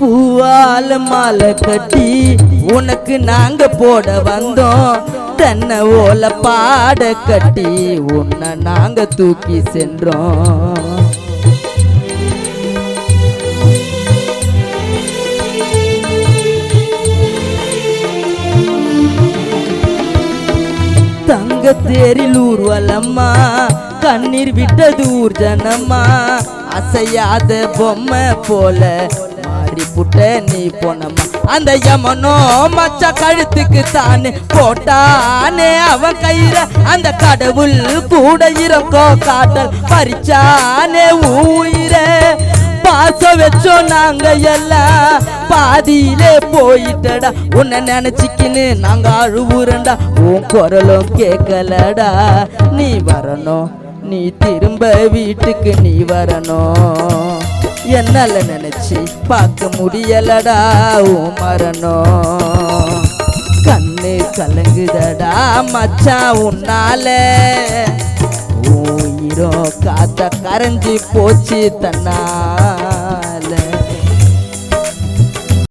பூவால மாலை கட்டி உனக்கு நாங்க போட வந்தோம். தென்னை ஓலை பாட கட்டி உன்னை நாங்க தூக்கி சென்றோம். தங்க தேரில் ஊர்வலம்மா, கண்ணீர் விட்டது ஊர் ஜனம்மா. அசையாத பொம்மை போல மாறி புட்ட நீ போனம்மா. அந்த யமனோ மச்ச கழுத்துக்கு தானே போட்டானே அவன் கயிற. அந்த கடவுள் கூட இருக்கோ காட்டல் பறிச்சானே உயிர. பாசம் வச்சோம் நாங்க எல்லாம் பாதியிலே போயிட்டடா. உன்னை நினைச்சிக்கின்னு நாங்க அழுவுறண்டா. உன் குரலும் கேட்கலடா. நீ வரணும், நீ திரும்ப வீட்டுக்கு நீ வரணும். என்னால நினைச்சு பார்க்க முடியலடா உன் மரணம். கண்ணு கலங்குதடா மச்சான் உன்னால. உயிரோ காத்த கரைஞ்சி போச்சு தன்னால.